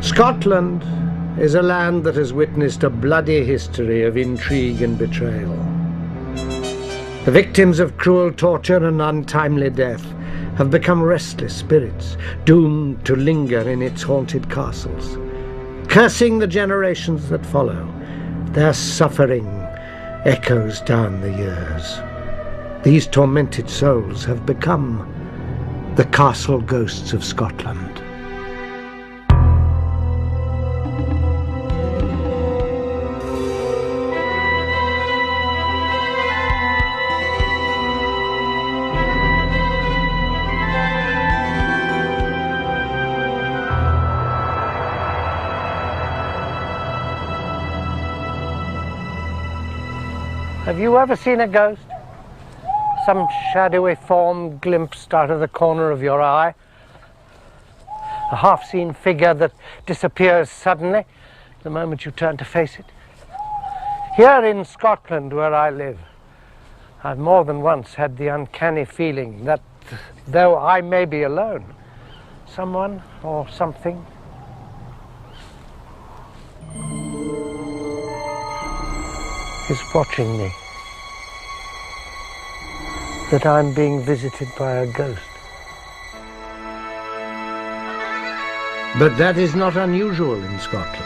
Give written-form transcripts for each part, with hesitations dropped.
Scotland is a land that has witnessed a bloody history of intrigue and betrayal. The victims of cruel torture and untimely death have become restless spirits, doomed to linger in its haunted castles. Cursing the generations that follow, their suffering echoes down the years. These tormented souls have become the castle ghosts of Scotland. Have you ever seen a ghost? Some shadowy form glimpsed out of the corner of your eye? A half-seen figure that disappears suddenly the moment you turn to face it? Here in Scotland, where I live, I've more than once had the uncanny feeling that, though I may be alone, someone or something is watching me. That I'm being visited by a ghost. But that is not unusual in Scotland.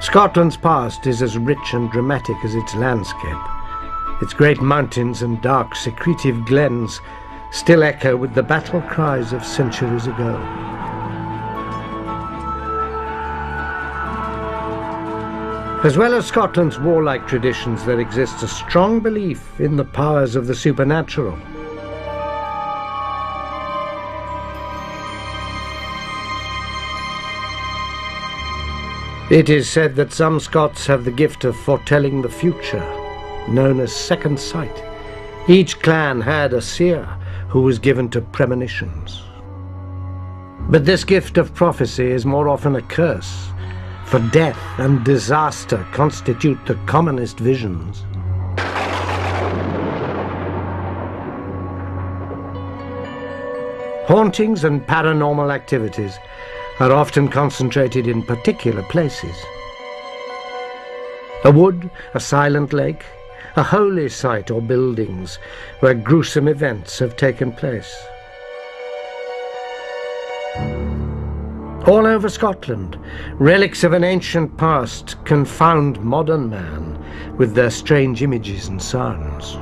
Scotland's past is as rich and dramatic as its landscape. Its great mountains and dark, secretive glens still echo with the battle cries of centuries ago. As well as Scotland's warlike traditions, there exists a strong belief in the powers of the supernatural. It is said that some Scots have the gift of foretelling the future, known as second sight. Each clan had a seer who was given to premonitions. But this gift of prophecy is more often a curse, for death and disaster constitute the commonest visions. Hauntings and paranormal activities are often concentrated in particular places. A wood, a silent lake, a holy site or buildings where gruesome events have taken place. All over Scotland, relics of an ancient past confound modern man with their strange images and sounds.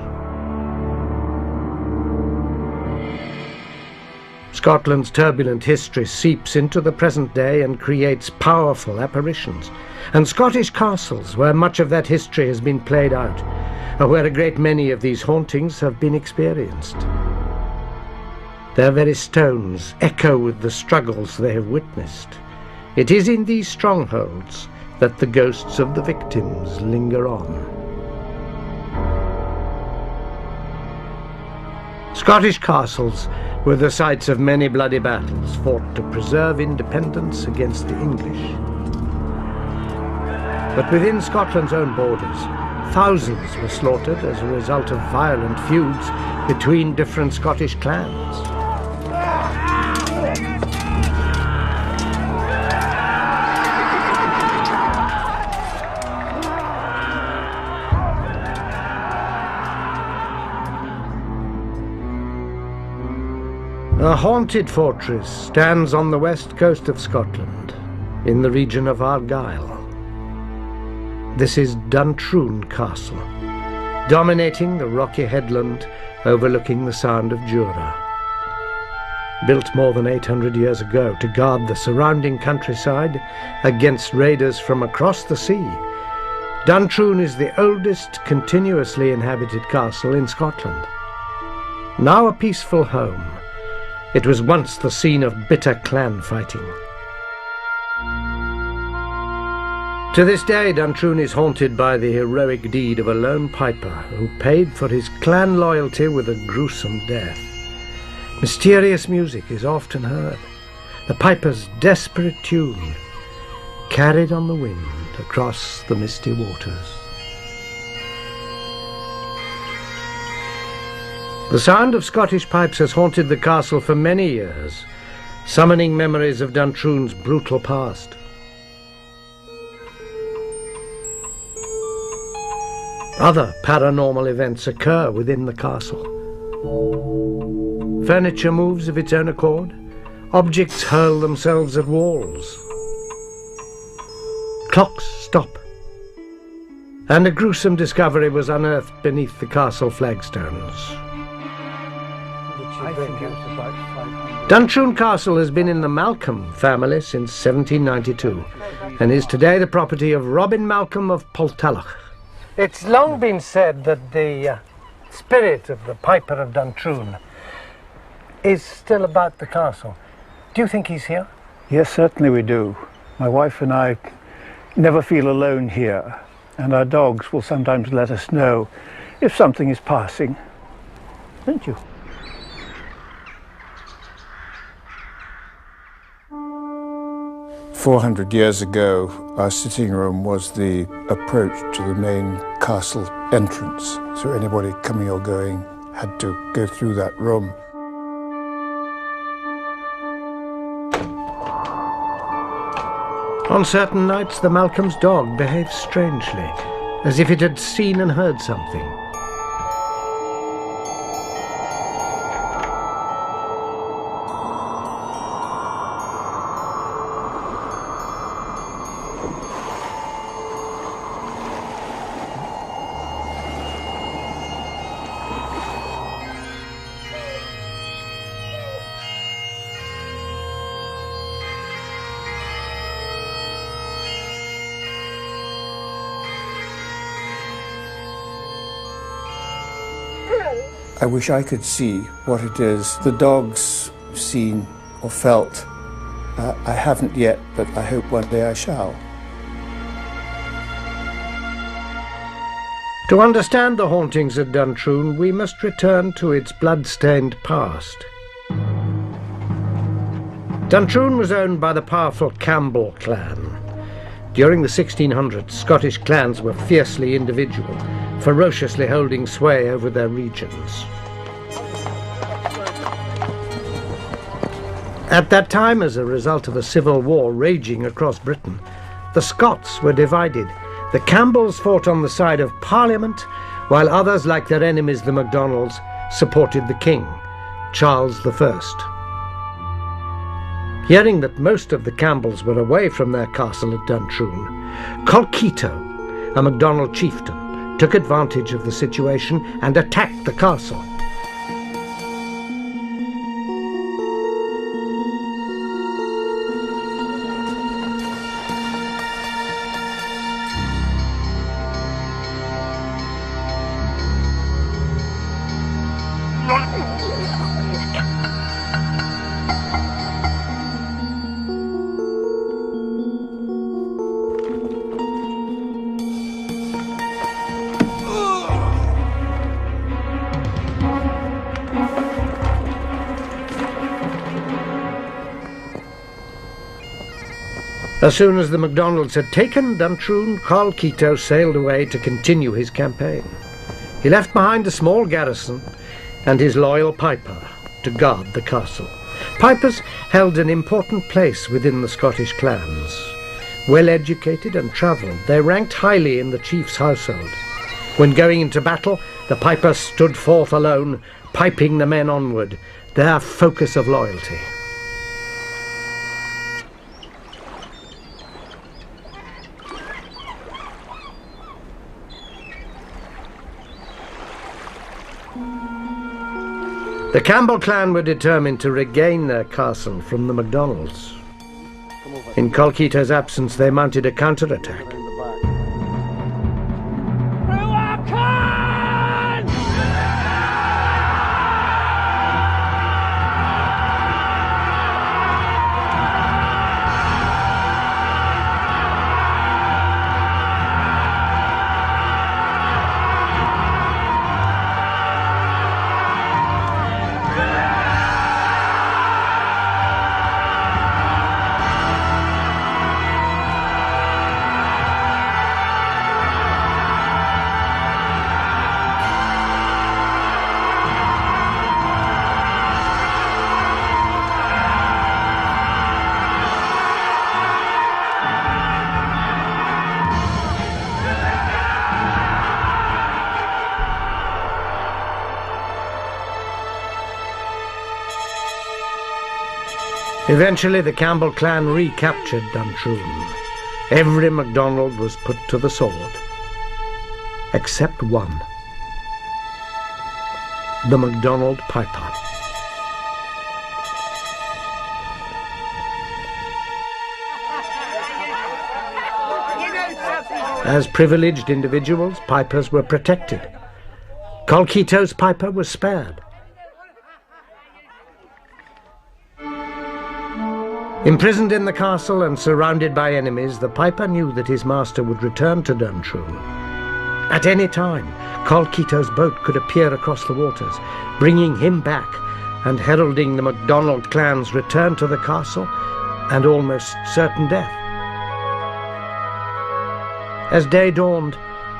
Scotland's turbulent history seeps into the present day and creates powerful apparitions. And Scottish castles, where much of that history has been played out, are where a great many of these hauntings have been experienced. Their very stones echo with the struggles they have witnessed. It is in these strongholds that the ghosts of the victims linger on. Scottish castles were the sites of many bloody battles fought to preserve independence against the English. But within Scotland's own borders, thousands were slaughtered as a result of violent feuds between different Scottish clans. A haunted fortress stands on the west coast of Scotland, in the region of Argyll. This is Duntroon Castle, dominating the rocky headland overlooking the Sound of Jura. Built more than 800 years ago to guard the surrounding countryside against raiders from across the sea, Duntroon is the oldest continuously inhabited castle in Scotland. Now a peaceful home, it was once the scene of bitter clan fighting. To this day, Duntroon is haunted by the heroic deed of a lone piper who paid for his clan loyalty with a gruesome death. Mysterious music is often heard, the piper's desperate tune carried on the wind across the misty waters. The sound of Scottish pipes has haunted the castle for many years, summoning memories of Duntroon's brutal past. Other paranormal events occur within the castle. Furniture moves of its own accord. Objects hurl themselves at walls. Clocks stop. And a gruesome discovery was unearthed beneath the castle flagstones. Duntroon Castle has been in the Malcolm family since 1792 and is today the property of Robin Malcolm of Poltalloch. It's long been said that the spirit of the Piper of Duntroon is still about the castle. Do you think he's here? Yes, certainly we do. My wife and I never feel alone here, and our dogs will sometimes let us know if something is passing. Don't you? "400 years ago, our sitting room was the approach to the main castle entrance. So anybody coming or going had to go through that room. On certain nights, the Malcolm's dog behaves strangely, as if it had seen and heard something. I wish I could see what it is the dog's seen or felt. I haven't yet, but I hope one day I shall. To understand the hauntings at Duntroon, we must return to its blood-stained past. Duntroon was owned by the powerful Campbell clan. During the 1600s, Scottish clans were fiercely individual, ferociously holding sway over their regions. At that time, as a result of a civil war raging across Britain, the Scots were divided. The Campbells fought on the side of Parliament, while others, like their enemies the MacDonalds, supported the King, Charles I. Hearing that most of the Campbells were away from their castle at Duntroon, Colkitto, a MacDonald chieftain, took advantage of the situation and attacked the castle. As soon as the MacDonalds had taken Duntroon, Colkitto sailed away to continue his campaign. He left behind a small garrison and his loyal Piper to guard the castle. Pipers held an important place within the Scottish clans. Well educated and travelled, they ranked highly in the chief's household. When going into battle, the Piper stood forth alone, piping the men onward, their focus of loyalty. The Campbell clan were determined to regain their castle from the MacDonalds. In Colkitto's absence, they mounted a counterattack. Eventually, the Campbell clan recaptured Duntroon. Every MacDonald was put to the sword, except one, the MacDonald piper. As privileged individuals, pipers were protected. Colkitto's piper was spared. Imprisoned in the castle and surrounded by enemies, the piper knew that his master would return to Duntroon. At any time, Colkitto's boat could appear across the waters, bringing him back and heralding the MacDonald clan's return to the castle and almost certain death. As day dawned,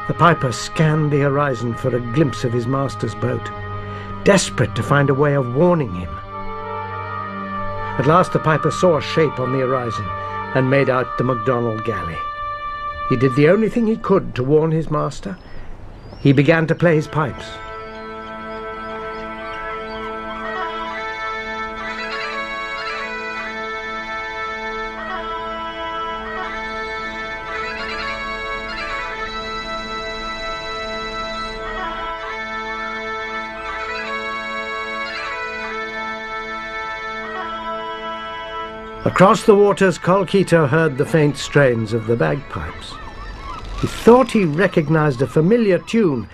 the piper scanned the horizon for a glimpse of his master's boat, desperate to find a way of warning him. At last the piper saw a shape on the horizon and made out the MacDonald galley. He did the only thing he could to warn his master. He began to play his pipes. Across the waters, Colkitto heard the faint strains of the bagpipes. He thought he recognized a familiar tune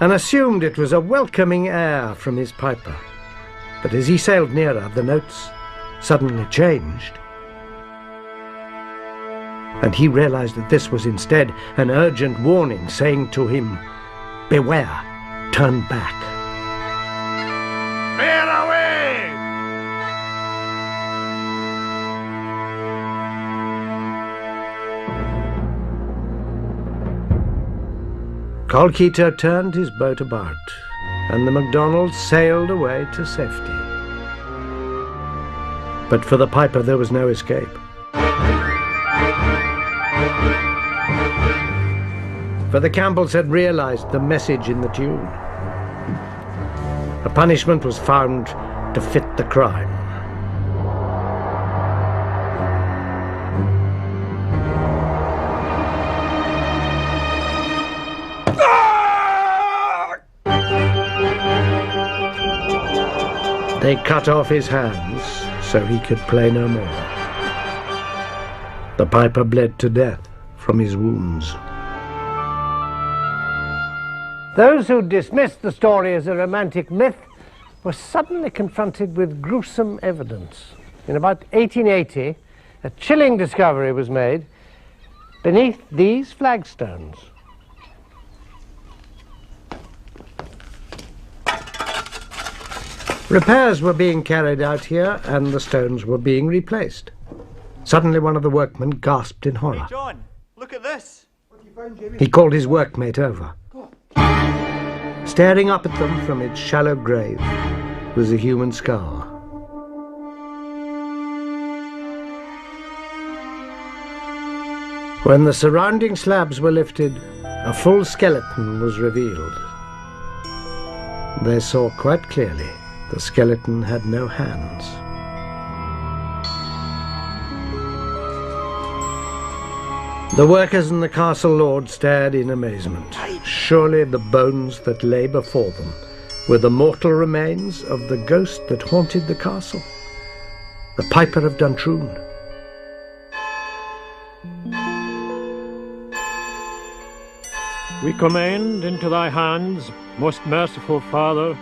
and assumed it was a welcoming air from his piper. But as he sailed nearer, the notes suddenly changed. And he realized that this was instead an urgent warning saying to him, "Beware, turn back." Bear away! Colkitto turned his boat about, and the MacDonalds sailed away to safety. But for the piper there was no escape. For the Campbells had realized the message in the tune. A punishment was found to fit the crime. They cut off his hands so he could play no more. The piper bled to death from his wounds. Those who dismissed the story as a romantic myth were suddenly confronted with gruesome evidence. In about 1880, a chilling discovery was made beneath these flagstones. Repairs were being carried out here, and the stones were being replaced. Suddenly one of the workmen gasped in horror. Hey John, look at this! He called his workmate over. Staring up at them from its shallow grave was a human skull. When the surrounding slabs were lifted, a full skeleton was revealed. They saw quite clearly the skeleton had no hands. The workers and the castle lord stared in amazement. Surely the bones that lay before them were the mortal remains of the ghost that haunted the castle, the Piper of Duntroon. We commend into thy hands, most merciful Father,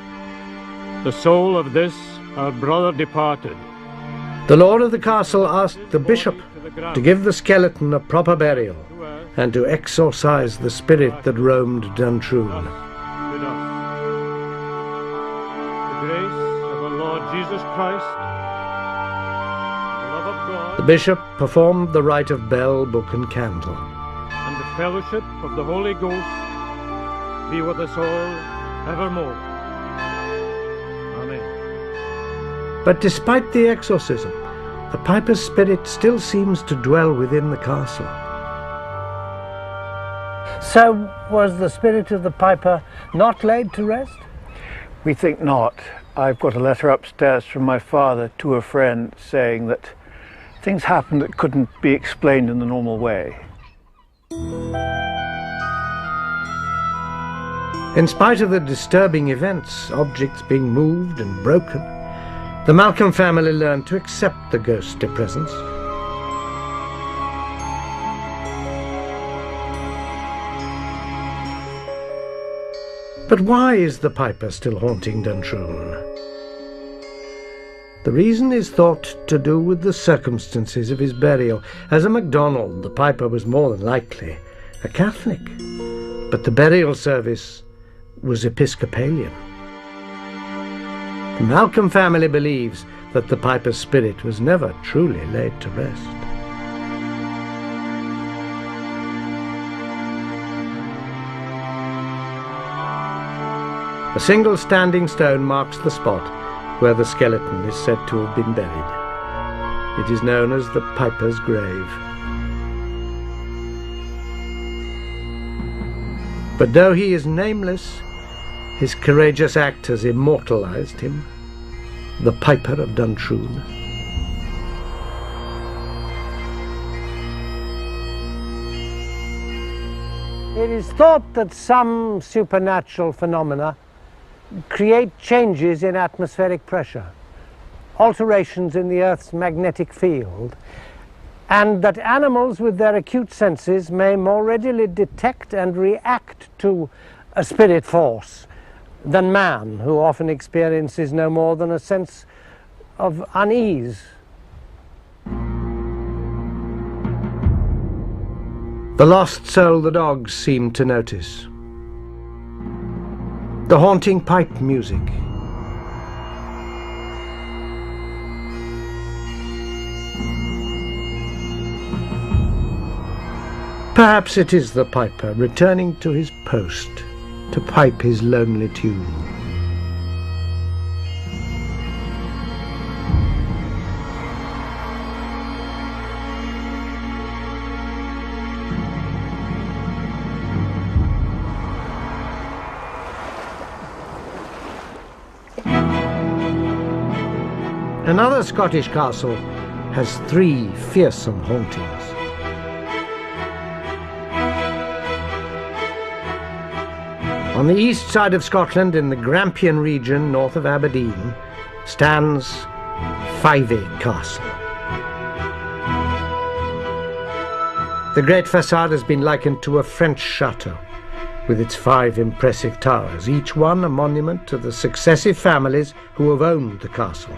the soul of this our brother departed. The lord of the castle asked the bishop to give the skeleton a proper burial and to exorcise the spirit that roamed Duntroon. With us. The grace of our Lord Jesus Christ, the love of God, The bishop performed the rite of bell, book and candle. and the fellowship of the Holy Ghost be with us all evermore. Amen. But despite the exorcism, the piper's spirit still seems to dwell within the castle. So was the spirit of the piper not laid to rest? We think not. I've got a letter upstairs from my father to a friend saying that things happened that couldn't be explained in the normal way. In spite of the disturbing events, objects being moved and broken, the Malcolm family learned to accept the ghostly presence. But why is the piper still haunting Duntroon? The reason is thought to do with the circumstances of his burial. As a MacDonald, the piper was more than likely a Catholic, but the burial service was Episcopalian. The Malcolm family believes that the piper's spirit was never truly laid to rest. A single standing stone marks the spot where the skeleton is said to have been buried. It is known as the Piper's Grave. But though he is nameless, his courageous act has immortalized him, the Piper of Duntroon. It is thought that some supernatural phenomena create changes in atmospheric pressure, alterations in the Earth's magnetic field, and that animals with their acute senses may more readily detect and react to a spirit force than man, who often experiences no more than a sense of unease. The lost soul the dogs seem to notice. The haunting pipe music. Perhaps it is the piper returning to his post to pipe his lonely tune. Another Scottish castle has 3 fearsome hauntings. On the east side of Scotland, in the Grampian region north of Aberdeen, stands Fyvie Castle. The great facade has been likened to a French chateau, with its 5 impressive towers, each one a monument to the successive families who have owned the castle.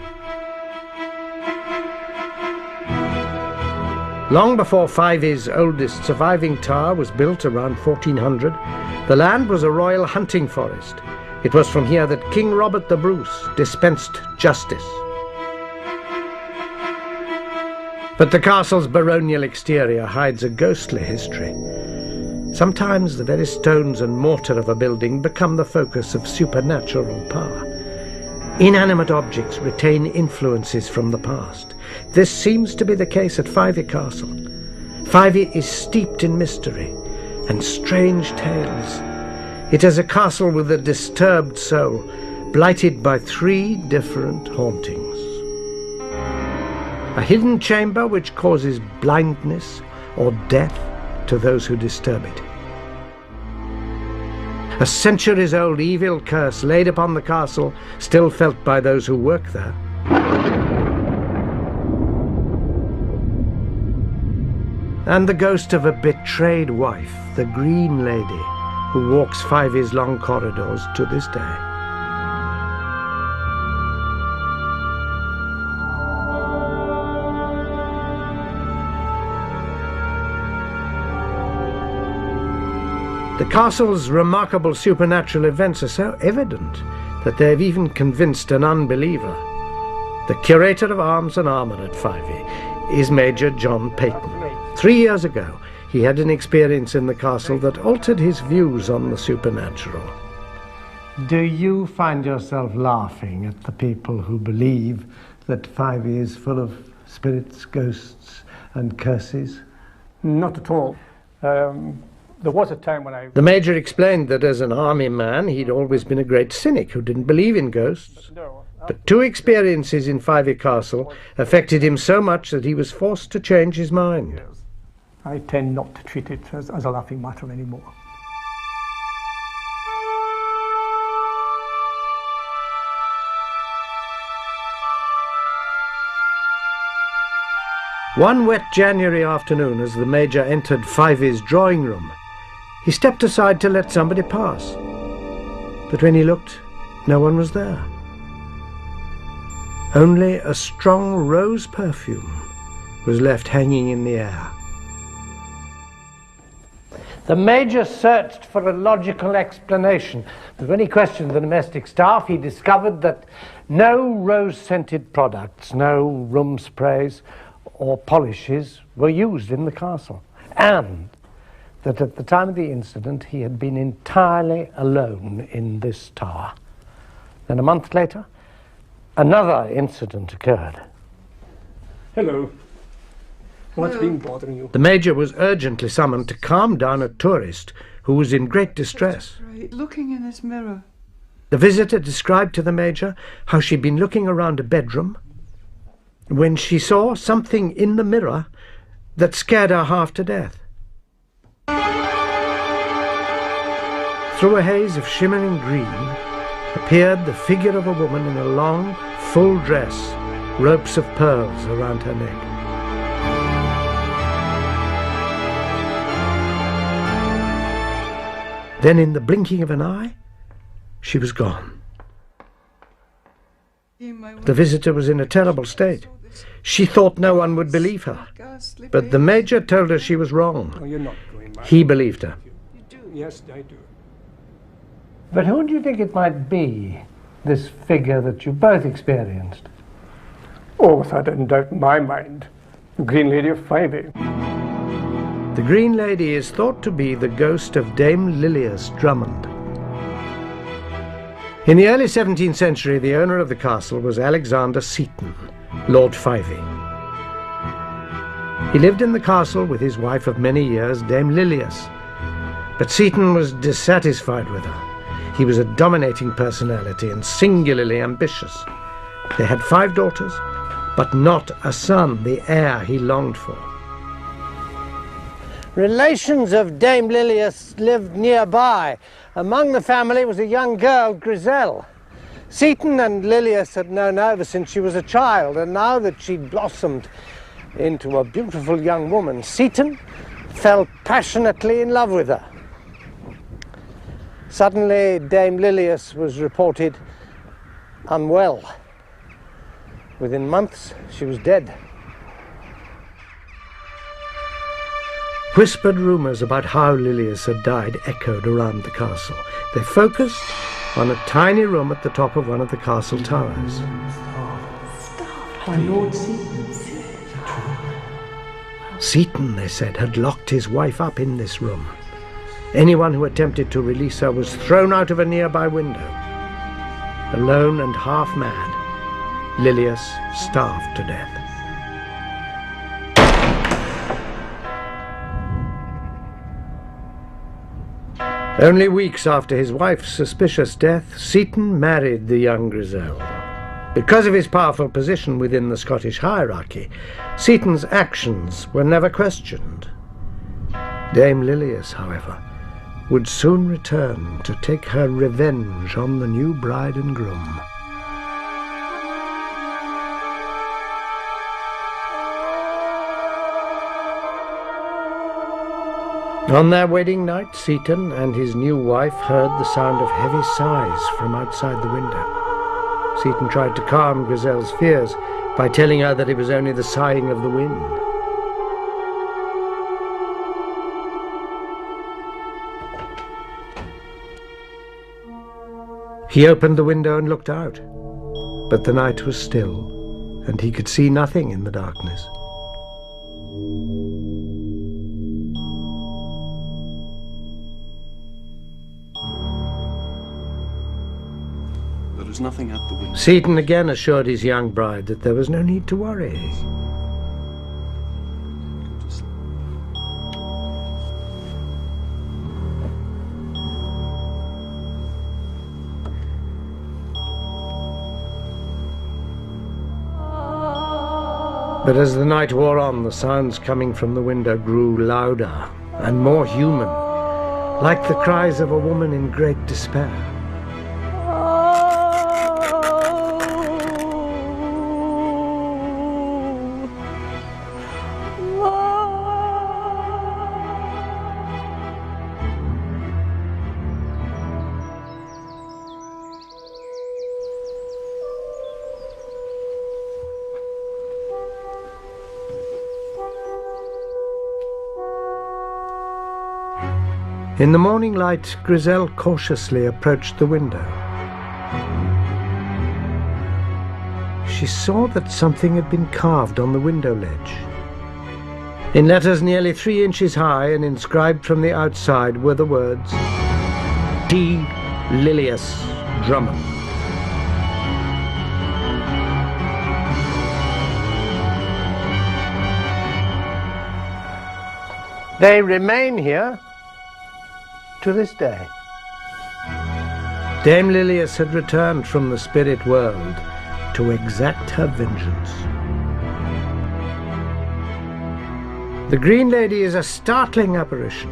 Long before Fyvie's oldest surviving tower was built around 1400, the land was a royal hunting forest. It was from here that King Robert the Bruce dispensed justice. But the castle's baronial exterior hides a ghostly history. Sometimes the very stones and mortar of a building become the focus of supernatural power. Inanimate objects retain influences from the past. This seems to be the case at Fyvie Castle. Fyvie is steeped in mystery and strange tales. It is a castle with a disturbed soul, blighted by 3 different hauntings. A hidden chamber which causes blindness or death to those who disturb it. A centuries-old evil curse laid upon the castle, still felt by those who work there. And the ghost of a betrayed wife, the Green Lady, who walks Fyvie's long corridors to this day. The castle's remarkable supernatural events are so evident that they have even convinced an unbeliever. The curator of arms and armour at Fyvie is Major John Peyton. 3 years ago, he had an experience in the castle that altered his views on the supernatural. Do you find yourself laughing at the people who believe that Fyvie is full of spirits, ghosts, and curses? Not at all. There was a time when The Major explained that as an army man he'd always been a great cynic who didn't believe in ghosts. But two experiences in Fyvie Castle affected him so much that he was forced to change his mind. I tend not to treat it as a laughing matter anymore. One wet January afternoon, as the Major entered Fyvie's drawing room, he stepped aside to let somebody pass. But when he looked, no one was there. Only a strong rose perfume was left hanging in the air. The Major searched for a logical explanation, but when he questioned the domestic staff, he discovered that no rose-scented products, no room sprays or polishes were used in the castle, and that at the time of the incident he had been entirely alone in this tower. Then a month later, another incident occurred. Hello. What's been bothering you? The Major was urgently summoned to calm down a tourist who was in great distress. Right, looking in this mirror. The visitor described to the Major how she'd been looking around a bedroom when she saw something in the mirror that scared her half to death. Through a haze of shimmering green appeared the figure of a woman in a long, full dress, ropes of pearls around her neck. Then, in the blinking of an eye, she was gone. The visitor was in a terrible state. She thought no one would believe her. But the Major told her she was wrong. Oh, you're not going mad. He believed her. You do? Yes, I do. But who do you think it might be, this figure that you both experienced? Oh, without any doubt in my mind, the Green Lady of Fyvie. The Green Lady is thought to be the ghost of Dame Lilias Drummond. In the early 17th century, the owner of the castle was Alexander Seton, Lord Fyvie. He lived in the castle with his wife of many years, Dame Lilias. But Seton was dissatisfied with her. He was a dominating personality and singularly ambitious. They had 5 daughters, but not a son, the heir he longed for. Relations of Dame Lilias lived nearby. Among the family was a young girl, Griselle. Seton and Lilias had known her ever since she was a child, and now that she'd blossomed into a beautiful young woman, Seton fell passionately in love with her. Suddenly, Dame Lilias was reported unwell. Within months, she was dead. Whispered rumours about how Lilias had died echoed around the castle. They focused on a tiny room at the top of one of the castle towers. My Lord Seton. Seton, they said, had locked his wife up in this room. Anyone who attempted to release her was thrown out of a nearby window. Alone and half mad, Lilias starved to death. Only weeks after his wife's suspicious death, Seton married the young Griselle. Because of his powerful position within the Scottish hierarchy, Seton's actions were never questioned. Dame Lilias, however, would soon return to take her revenge on the new bride and groom. On their wedding night, Seton and his new wife heard the sound of heavy sighs from outside the window. Seton tried to calm Griselle's fears by telling her that it was only the sighing of the wind. He opened the window and looked out, but the night was still, and he could see nothing in the darkness. There is nothing at the window. Seton again assured his young bride that there was no need to worry. But as the night wore on, the sounds coming from the window grew louder and more human, like the cries of a woman in great despair. In the morning light, Griselle cautiously approached the window. She saw that something had been carved on the window ledge. In letters nearly 3 inches high and inscribed from the outside were the words, D. Lilius Drummond. They remain here to this day. Dame Lilius had returned from the spirit world to exact her vengeance. The Green Lady is a startling apparition,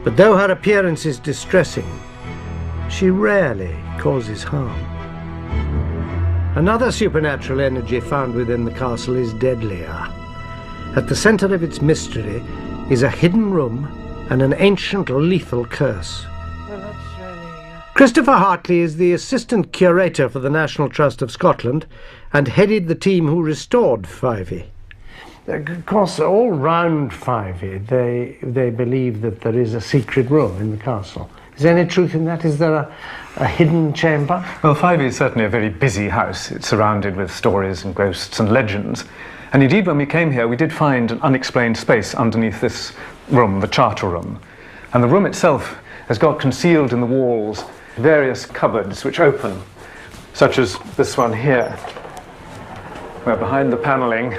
but though her appearance is distressing, she rarely causes harm. Another supernatural energy found within the castle is deadlier. At the center of its mystery is a hidden room and an ancient lethal curse. Well, that's really... Christopher Hartley is the assistant curator for the National Trust of Scotland and headed the team who restored Fyvie. Of course, all round Fyvie, they believe that there is a secret room in the castle. Is there any truth in that? Is there a hidden chamber? Well, Fyvie is certainly a very busy house. It's surrounded with stories and ghosts and legends. And indeed, when we came here, we did find an unexplained space underneath this room, the Charter Room. And the room itself has got concealed in the walls various cupboards which open, such as this one here, where behind the panelling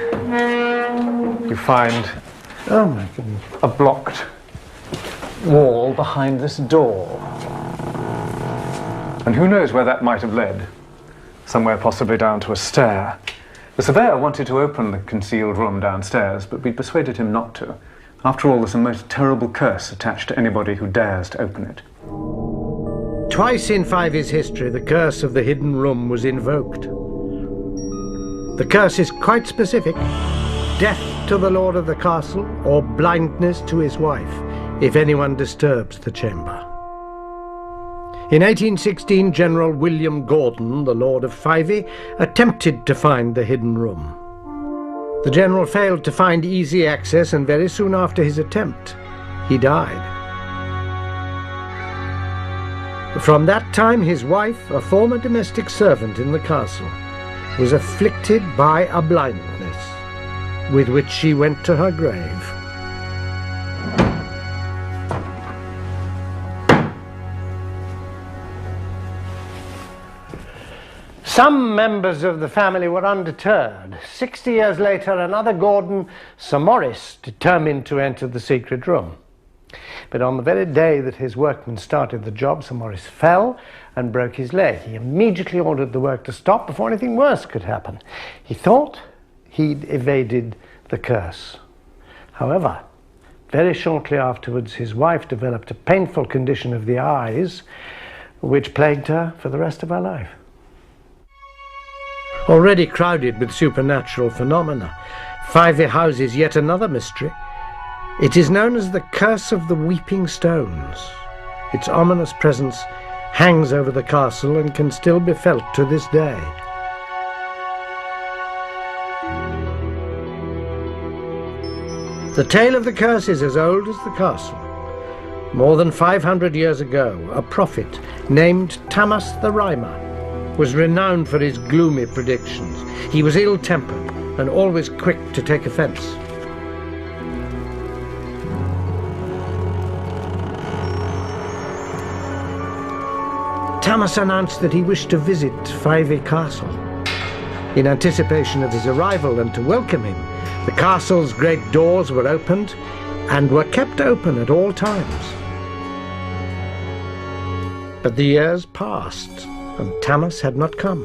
you find a blocked wall behind this door. And who knows where that might have led? Somewhere possibly down to a stair. The surveyor wanted to open the concealed room downstairs, but we persuaded him not to. After all, there's a most terrible curse attached to anybody who dares to open it. Twice in Fyvie's history, the curse of the hidden room was invoked. The curse is quite specific: death to the lord of the castle or blindness to his wife if anyone disturbs the chamber. In 1816, General William Gordon, the Lord of Fyvie, attempted to find the hidden room. The general failed to find easy access, and very soon after his attempt, he died. From that time, his wife, a former domestic servant in the castle, was afflicted by a blindness with which she went to her grave. Some members of the family were undeterred. 60 years later, another Gordon, Sir Maurice, determined to enter the secret room. But on the very day that his workmen started the job, Sir Maurice fell and broke his leg. He immediately ordered the work to stop before anything worse could happen. He thought he'd evaded the curse. However, very shortly afterwards, his wife developed a painful condition of the eyes, which plagued her for the rest of her life. Already crowded with supernatural phenomena, Fyvie houses yet another mystery. It is known as the Curse of the Weeping Stones. Its ominous presence hangs over the castle and can still be felt to this day. The tale of the curse is as old as the castle. More than 500 years ago, a prophet named Tamas the Rhymer was renowned for his gloomy predictions. He was ill-tempered and always quick to take offense. Tamas announced that he wished to visit Fyvie Castle. In anticipation of his arrival and to welcome him, the castle's great doors were opened and were kept open at all times. But the years passed and Tamas had not come.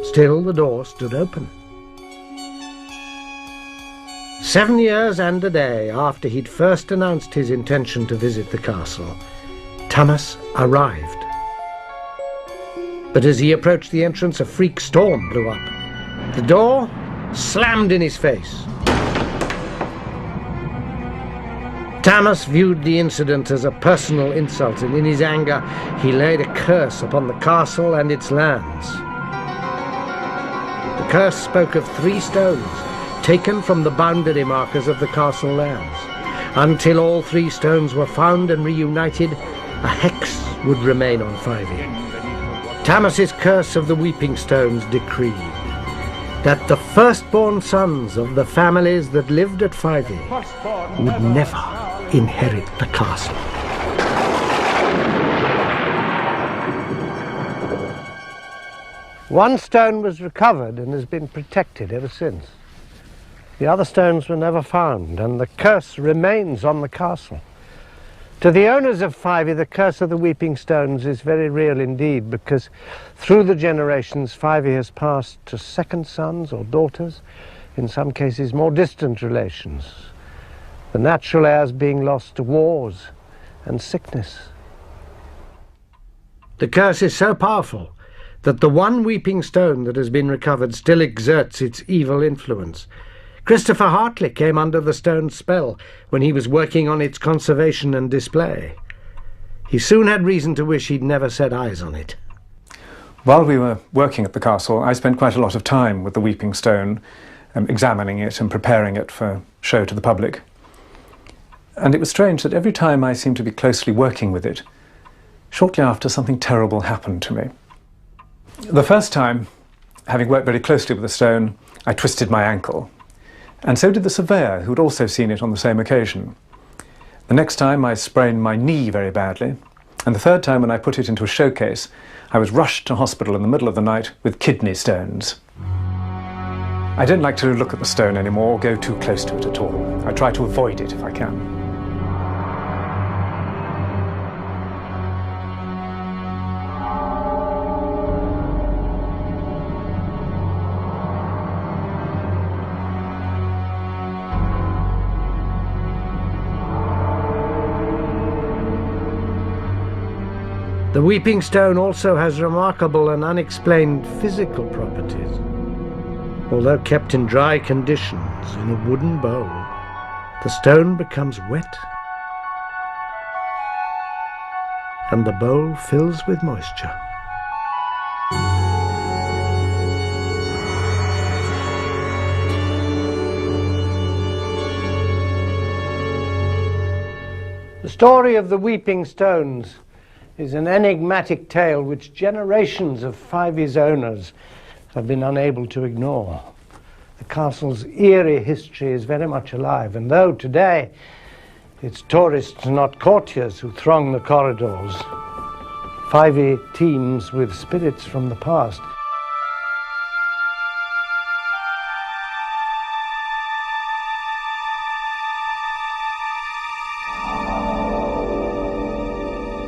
Still, the door stood open. 7 years and a day after he'd first announced his intention to visit the castle, Thomas arrived. But as he approached the entrance, a freak storm blew up. The door slammed in his face. Thomas viewed the incident as a personal insult, and in his anger he laid a curse upon the castle and its lands. The curse spoke of 3 stones taken from the boundary markers of the castle lands. Until all 3 stones were found and reunited, a hex would remain on Fyvie. Thomas's curse of the Weeping Stones decreed that the firstborn sons of the families that lived at Fyvie would never inherit the castle. One stone was recovered and has been protected ever since. The other stones were never found, and the curse remains on the castle. To the owners of Fyvie, the curse of the Weeping Stones is very real indeed, because through the generations, Fyvie has passed to second sons or daughters, in some cases more distant relations, the natural heirs being lost to wars and sickness. The curse is so powerful that the one weeping stone that has been recovered still exerts its evil influence. Christopher Hartley came under the stone's spell when he was working on its conservation and display. He soon had reason to wish he'd never set eyes on it. While we were working at the castle, I spent quite a lot of time with the Weeping Stone, examining it and preparing it for show to the public. And it was strange that every time I seemed to be closely working with it, shortly after something terrible happened to me. The first time, having worked very closely with the stone, I twisted my ankle. And so did the surveyor, who had also seen it on the same occasion. The next time I sprained my knee very badly, and the third time when I put it into a showcase, I was rushed to hospital in the middle of the night with kidney stones. I don't like to look at the stone anymore or go too close to it at all. I try to avoid it if I can. The Weeping Stone also has remarkable and unexplained physical properties. Although kept in dry conditions in a wooden bowl, the stone becomes wet and the bowl fills with moisture. The story of the Weeping Stones is an enigmatic tale which generations of Fyvie's owners have been unable to ignore. The castle's eerie history is very much alive, and though today it's tourists, not courtiers, who throng the corridors, Fyvie teems with spirits from the past.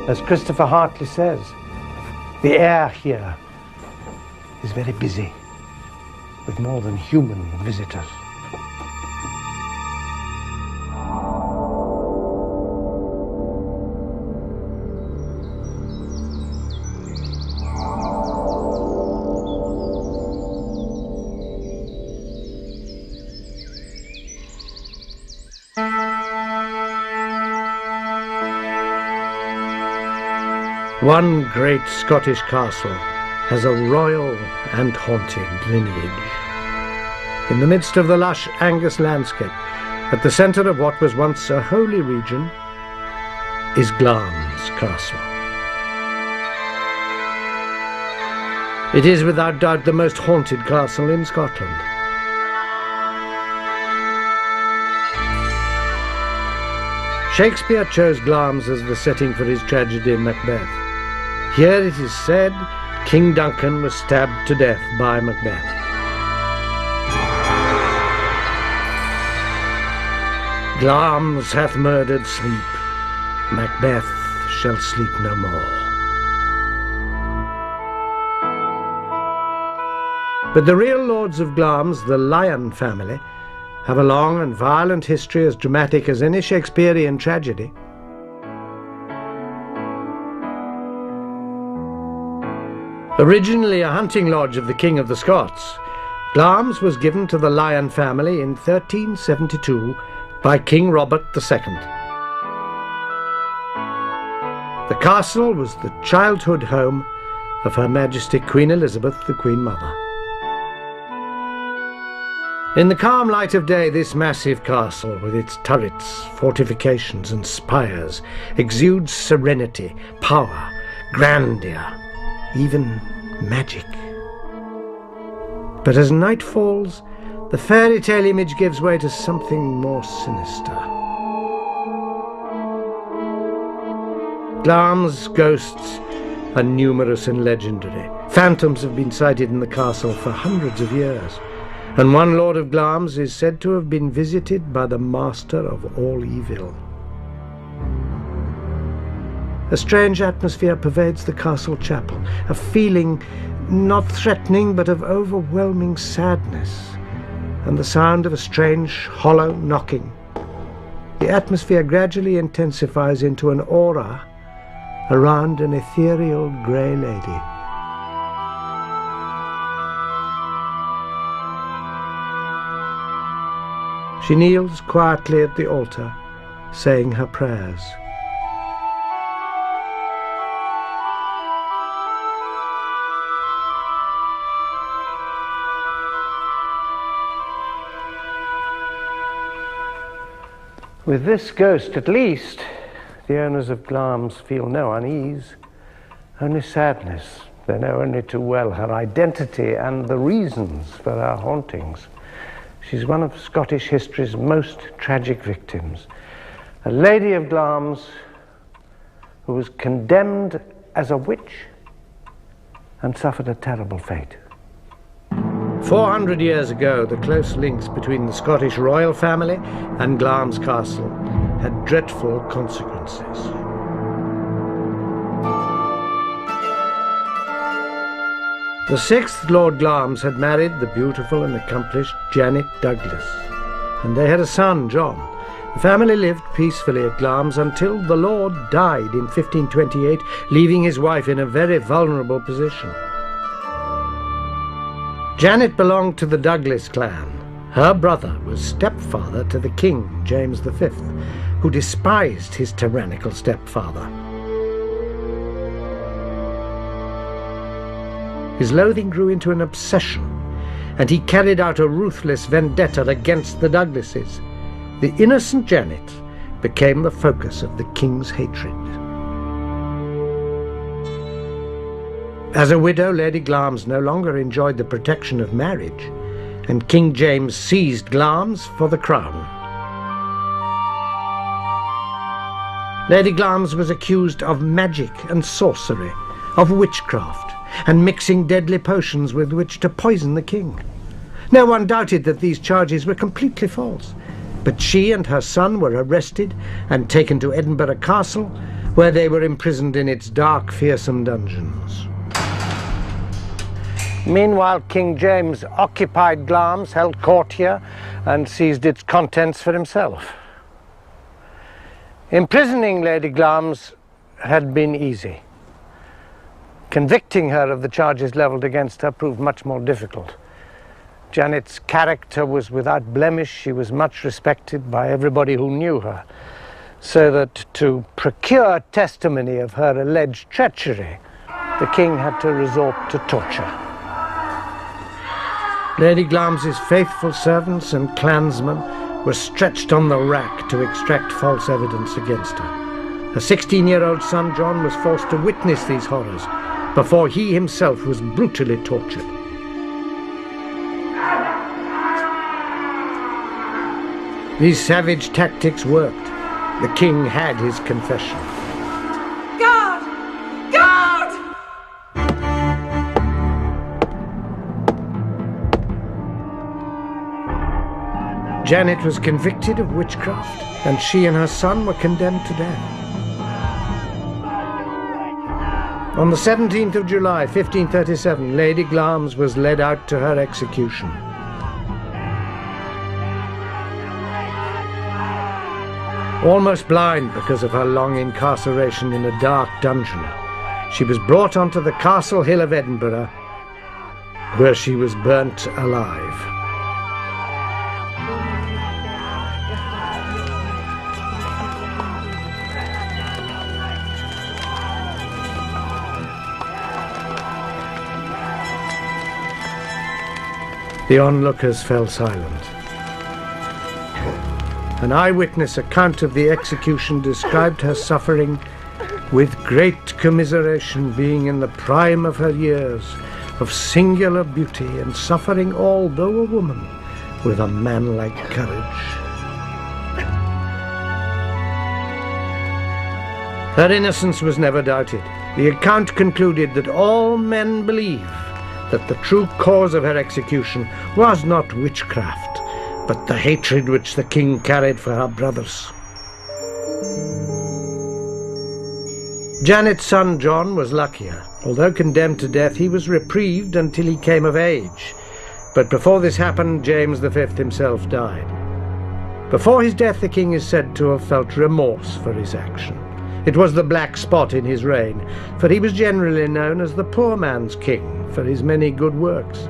As Christopher Hartley says, the air here is very busy with more than human visitors. One great Scottish castle has a royal and haunted lineage. In the midst of the lush Angus landscape, at the centre of what was once a holy region, is Glamis Castle. It is without doubt the most haunted castle in Scotland. Shakespeare chose Glamis as the setting for his tragedy Macbeth. Here it is said King Duncan was stabbed to death by Macbeth. Glamis hath murdered sleep, Macbeth shall sleep no more. But the real lords of Glamis, the Lion family, have a long and violent history as dramatic as any Shakespearean tragedy. Originally a hunting lodge of the King of the Scots, Glamis was given to the Lion family in 1372 by King Robert II. The castle was the childhood home of Her Majesty Queen Elizabeth, the Queen Mother. In the calm light of day, this massive castle, with its turrets, fortifications and spires, exudes serenity, power, grandeur, even magic. But as night falls, the fairy tale image gives way to something more sinister. Glamis ghosts are numerous and legendary. Phantoms have been sighted in the castle for hundreds of years, and one Lord of Glamis is said to have been visited by the master of all evil. A strange atmosphere pervades the castle chapel, a feeling not threatening but of overwhelming sadness, and the sound of a strange, hollow knocking. The atmosphere gradually intensifies into an aura around an ethereal grey lady. She kneels quietly at the altar, saying her prayers. With this ghost, at least, the owners of Glamis feel no unease, only sadness. They know only too well her identity and the reasons for her hauntings. She's one of Scottish history's most tragic victims, a lady of Glamis who was condemned as a witch and suffered a terrible fate. 400 years ago, the close links between the Scottish royal family and Glamis Castle had dreadful consequences. The sixth Lord Glamis had married the beautiful and accomplished Janet Douglas, and they had a son, John. The family lived peacefully at Glamis until the Lord died in 1528, leaving his wife in a very vulnerable position. Janet belonged to the Douglas clan. Her brother was stepfather to the king, James V, who despised his tyrannical stepfather. His loathing grew into an obsession, and he carried out a ruthless vendetta against the Douglases. The innocent Janet became the focus of the king's hatred. As a widow, Lady Glamis no longer enjoyed the protection of marriage, and King James seized Glamis for the crown. Lady Glamis was accused of magic and sorcery, of witchcraft, and mixing deadly potions with which to poison the king. No one doubted that these charges were completely false, but she and her son were arrested and taken to Edinburgh Castle, where they were imprisoned in its dark, fearsome dungeons. Meanwhile, King James occupied Glamis, held court here, and seized its contents for himself. Imprisoning Lady Glamis had been easy. Convicting her of the charges levelled against her proved much more difficult. Janet's character was without blemish. She was much respected by everybody who knew her, so that to procure testimony of her alleged treachery, the king had to resort to torture. Lady Glamis's faithful servants and clansmen were stretched on the rack to extract false evidence against her. Her 16-year-old son John was forced to witness these horrors before he himself was brutally tortured. These savage tactics worked. The king had his confession. Guard! Guard! Janet was convicted of witchcraft, and she and her son were condemned to death. On the 17th of July, 1537, Lady Glamis was led out to her execution. Almost blind because of her long incarceration in a dark dungeon, she was brought onto the Castle Hill of Edinburgh, where she was burnt alive. The onlookers fell silent. An eyewitness account of the execution described her suffering with great commiseration, being in the prime of her years, of singular beauty, and suffering, although a woman, with a manlike courage. Her innocence was never doubted. The account concluded that all men believe that the true cause of her execution was not witchcraft, but the hatred which the king carried for her brothers. Janet's son John was luckier. Although condemned to death, he was reprieved until he came of age. But before this happened, James V himself died. Before his death, the king is said to have felt remorse for his action. It was the black spot in his reign, for he was generally known as the poor man's king for his many good works.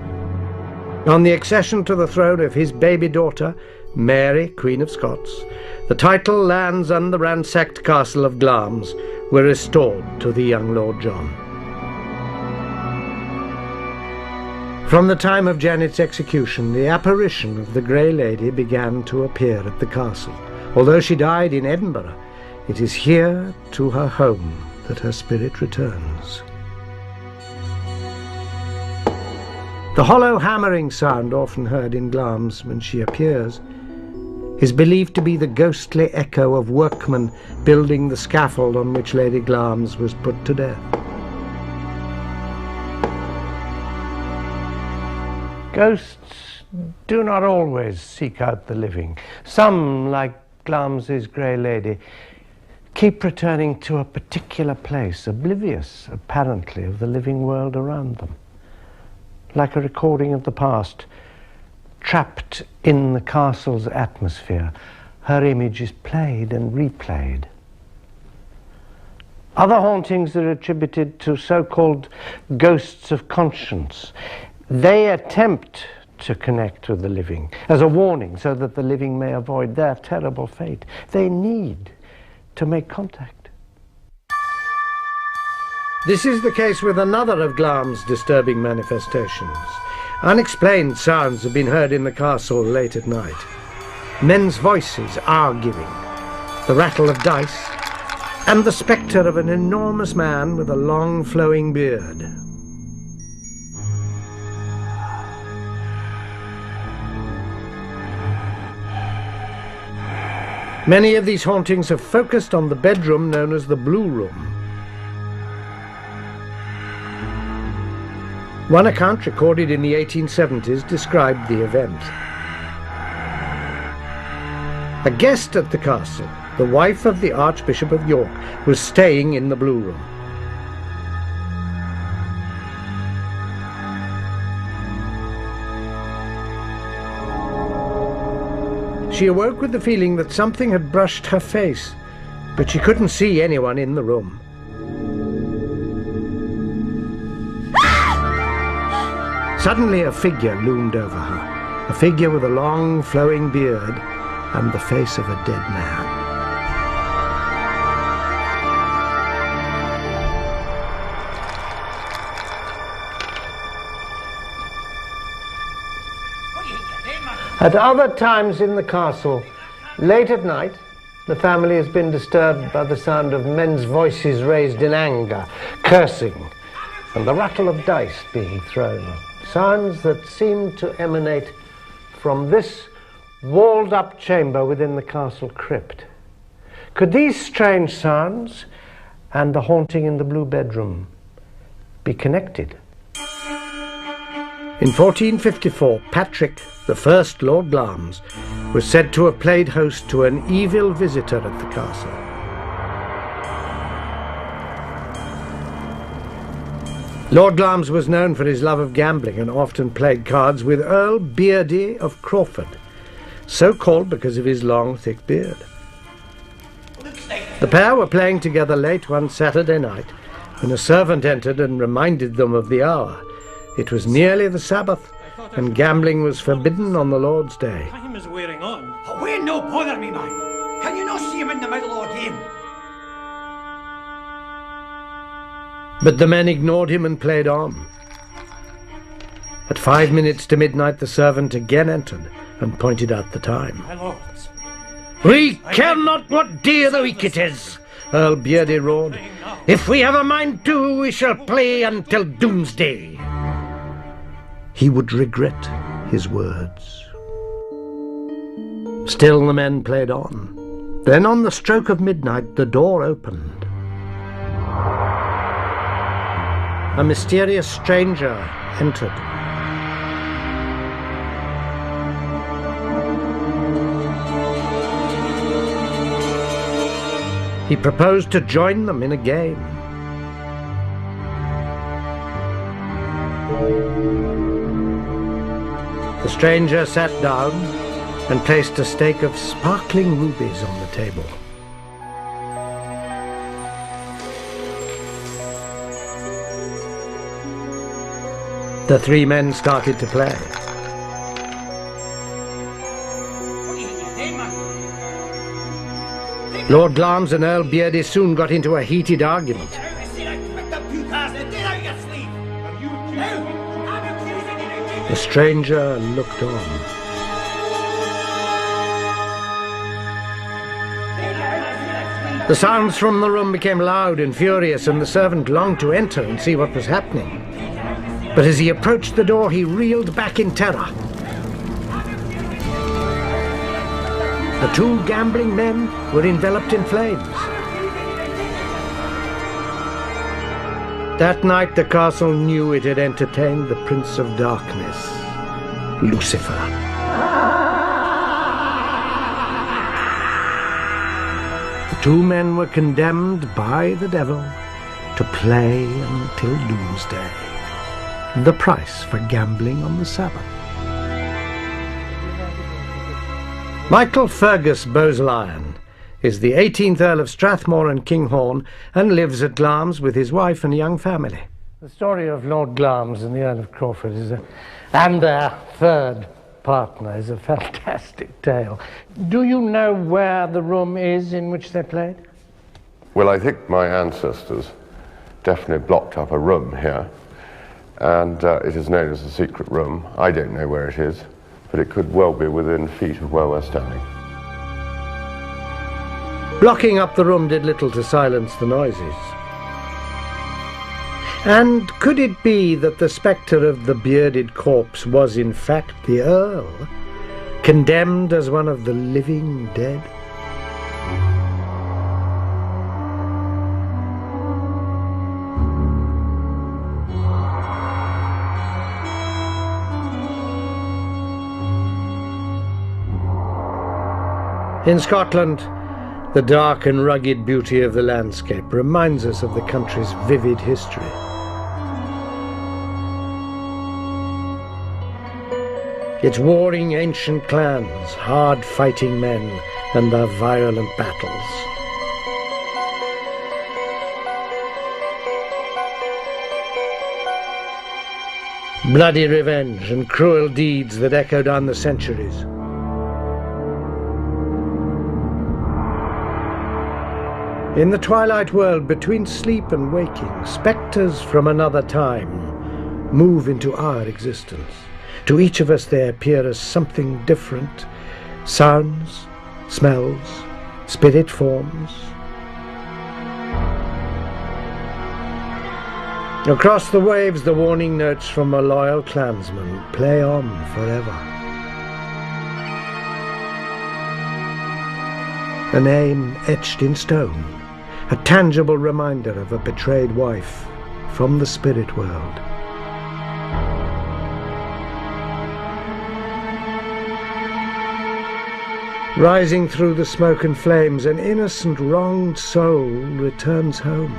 On the accession to the throne of his baby daughter, Mary, Queen of Scots, the title, lands and the ransacked castle of Glamis were restored to the young Lord John. From the time of Janet's execution, the apparition of the Grey Lady began to appear at the castle. Although she died in Edinburgh, it is here, to her home, that her spirit returns. The hollow hammering sound often heard in Glamis when she appears is believed to be the ghostly echo of workmen building the scaffold on which Lady Glamis was put to death. Ghosts do not always seek out the living. Some, like Glamis's Grey Lady, keep returning to a particular place, oblivious, apparently, of the living world around them. Like a recording of the past, trapped in the castle's atmosphere, her image is played and replayed. Other hauntings are attributed to so-called ghosts of conscience. They attempt to connect with the living as a warning so that the living may avoid their terrible fate. They need to make contact. This is the case with another of Glamis' disturbing manifestations. Unexplained sounds have been heard in the castle late at night. Men's voices arguing, the rattle of dice, and the spectre of an enormous man with a long flowing beard. Many of these hauntings have focused on the bedroom known as the Blue Room. One account recorded in the 1870s described the event. A guest at the castle, the wife of the Archbishop of York, was staying in the Blue Room. She awoke with the feeling that something had brushed her face, but she couldn't see anyone in the room. Suddenly a figure loomed over her, a figure with a long flowing beard and the face of a dead man. At other times in the castle, late at night, the family has been disturbed by the sound of men's voices raised in anger, cursing, and the rattle of dice being thrown. Sounds that seem to emanate from this walled-up chamber within the castle crypt. Could these strange sounds and the haunting in the blue bedroom be connected? In 1454, Patrick, the first Lord Glamis, was said to have played host to an evil visitor at the castle. Lord Glamis was known for his love of gambling and often played cards with Earl Beardy of Crawford, so called because of his long, thick beard. The pair were playing together late one Saturday night when a servant entered and reminded them of the hour. It was nearly the Sabbath, and gambling was forbidden on the Lord's Day. Time is wearing on. Away, no bother me, man. Can you not see him in the middle of a game? But the men ignored him and played on. At 5 minutes to midnight, the servant again entered and pointed out the time. My lords. "We care not what day of the week it is," Earl Beardy roared. "If we have a mind to, we shall play until doomsday." He would regret his words. Still the men played on. Then on the stroke of midnight, the door opened. A mysterious stranger entered. He proposed to join them in a game. The stranger sat down and placed a stake of sparkling rubies on the table. The three men started to play. Lord Glamis and Earl Beardy soon got into a heated argument. The stranger looked on. The sounds from the room became loud and furious, and the servant longed to enter and see what was happening. But as he approached the door, he reeled back in terror. The two gambling men were enveloped in flames. That night the castle knew it had entertained the Prince of Darkness, Lucifer. The two men were condemned by the devil to play until doomsday. The price for gambling on the Sabbath. Michael Fergus Bowes-Lyon is the 18th Earl of Strathmore and Kinghorn and lives at Glamis with his wife and young family. The story of Lord Glamis and the Earl of Crawford and their third partner is a fantastic tale. Do you know where the room is in which they played? Well, I think my ancestors definitely blocked up a room here, and it is known as the secret room. I don't know where it is, but it could well be within feet of where we're standing. Blocking up the room did little to silence the noises. And could it be that the spectre of the bearded corpse was in fact the Earl, condemned as one of the living dead? In Scotland, the dark and rugged beauty of the landscape reminds us of the country's vivid history. Its warring ancient clans, hard-fighting men, and their violent battles. Bloody revenge and cruel deeds that echo down the centuries. In the twilight world between sleep and waking, spectres from another time move into our existence. To each of us they appear as something different: sounds, smells, spirit forms. Across the waves, the warning notes from a loyal clansman play on forever. A name etched in stone, a tangible reminder of a betrayed wife from the spirit world. Rising through the smoke and flames, an innocent, wronged soul returns home.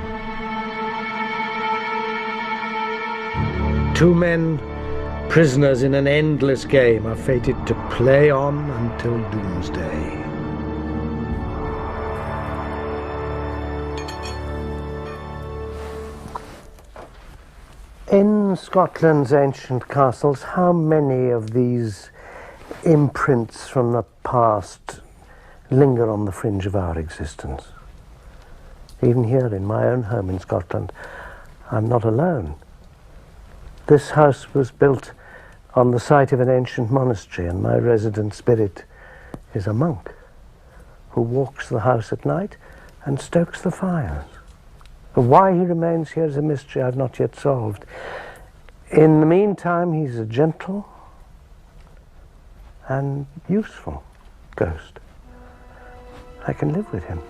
Two men, prisoners in an endless game, are fated to play on until doomsday. In Scotland's ancient castles, how many of these imprints from the past linger on the fringe of our existence? Even here in my own home in Scotland, I'm not alone. This house was built on the site of an ancient monastery, and my resident spirit is a monk who walks the house at night and stokes the fires. Why he remains here is a mystery I've not yet solved. In the meantime, he's a gentle and useful ghost. I can live with him.